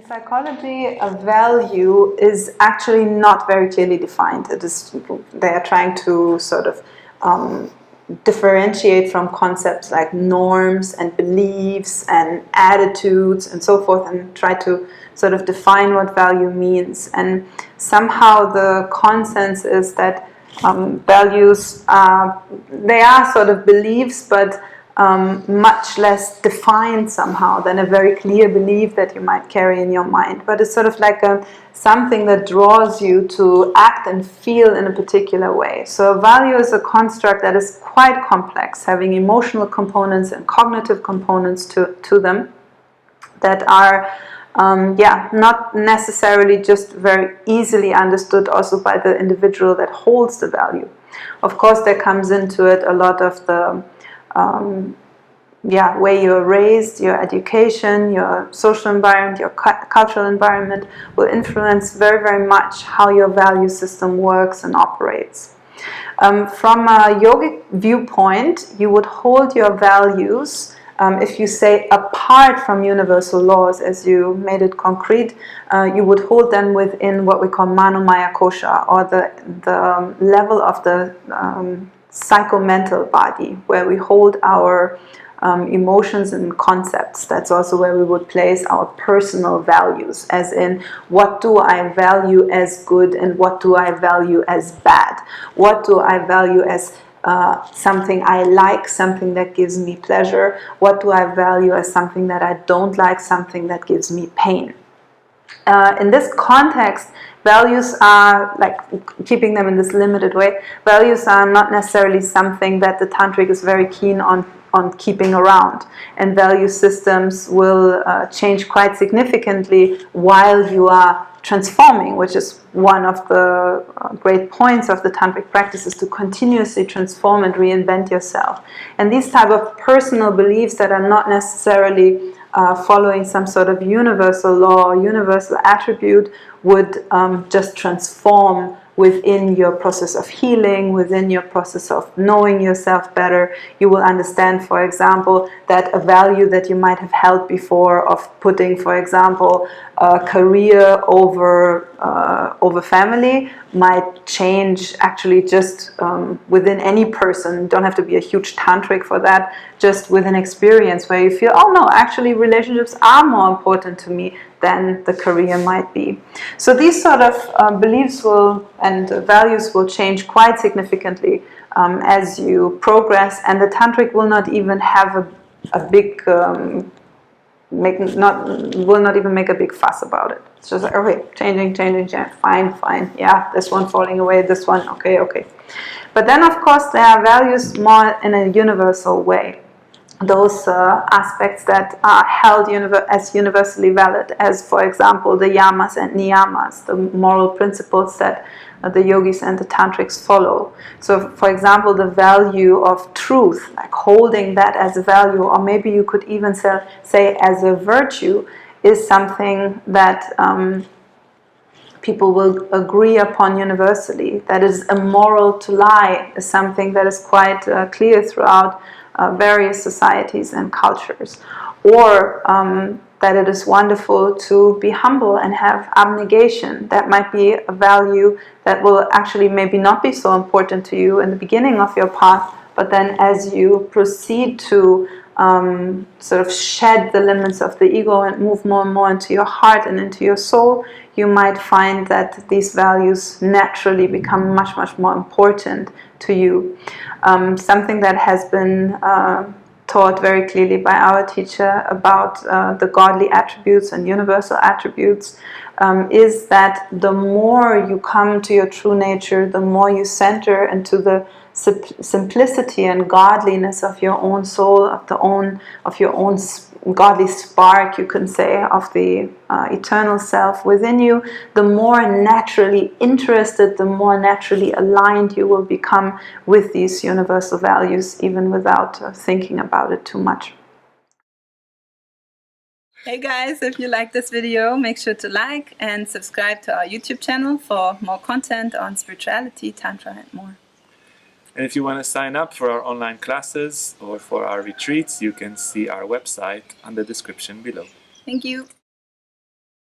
In psychology, a value is actually not very clearly defined. They are trying to sort of differentiate from concepts like norms and beliefs and attitudes and so forth, and try to sort of define what value means. And somehow the consensus is that values they are sort of beliefs, but much less defined somehow than a very clear belief that you might carry in your mind. But it's sort of like something that draws you to act and feel in a particular way. So a value is a construct that is quite complex, having emotional components and cognitive components to them that are not necessarily just very easily understood also by the individual that holds the value. Of course, there comes into it a lot of the way you're raised, your education, your social environment, your cultural environment will influence very, very much how your value system works and operates. From a yogic viewpoint, you would hold your values, if you say apart from universal laws, as you made it concrete, you would hold them within what we call manomaya kosha, or the level of the psychomental body, where we hold our emotions and concepts. That's also where we would place our personal values, as in, what do I value as good and what do I value as bad? What do I value as something I like, something that gives me pleasure? What do I value as something that I don't like, something that gives me pain? In this context, values are, like, keeping them in this limited way, values are not necessarily something that the tantric is very keen on keeping around, and value systems will change quite significantly while you are transforming, which is one of the great points of the tantric practice, is to continuously transform and reinvent yourself. And these type of personal beliefs that are not necessarily following some sort of universal law or universal attribute would just transform within your process of healing, within your process of knowing yourself better. You will understand, for example, that a value that you might have held before of putting, for example, a career over family might change actually just within any person. You don't have to be a huge tantric for that, just with an experience where you feel, oh no, actually relationships are more important to me than the career might be. So these sort of beliefs and values will change quite significantly as you progress, and the tantric will not even have a big will not even make a big fuss about it. It's just like, okay, changing, fine, yeah, this one falling away, this one, okay. But then, of course, there are values more in a universal way. Those aspects that are held as universally valid, as, for example, the yamas and niyamas, the moral principles that the yogis and the tantrics follow. So, for example, the value of truth, like holding that as a value, or maybe you could even say as a virtue, is something that people will agree upon universally. That is immoral to lie, is something that is quite clear throughout various societies and cultures. Or that it is wonderful to be humble and have abnegation. That might be a value that will actually maybe not be so important to you in the beginning of your path, but then as you proceed to sort of shed the limits of the ego and move more and more into your heart and into your soul, you might find that these values naturally become much, much more important to you. Something that has been taught very clearly by our teacher about the godly attributes and universal attributes is that the more you come to your true nature, the more you center into the simplicity and godliness of your own soul, of your own godly spark, you can say, of the eternal self within you, the more naturally interested, the more naturally aligned you will become with these universal values, even without thinking about it too much. Hey guys, if you like this video, make sure to like and subscribe to our YouTube channel for more content on spirituality, Tantra and more. And if you want to sign up for our online classes or for our retreats, you can see our website on the description below. Thank you.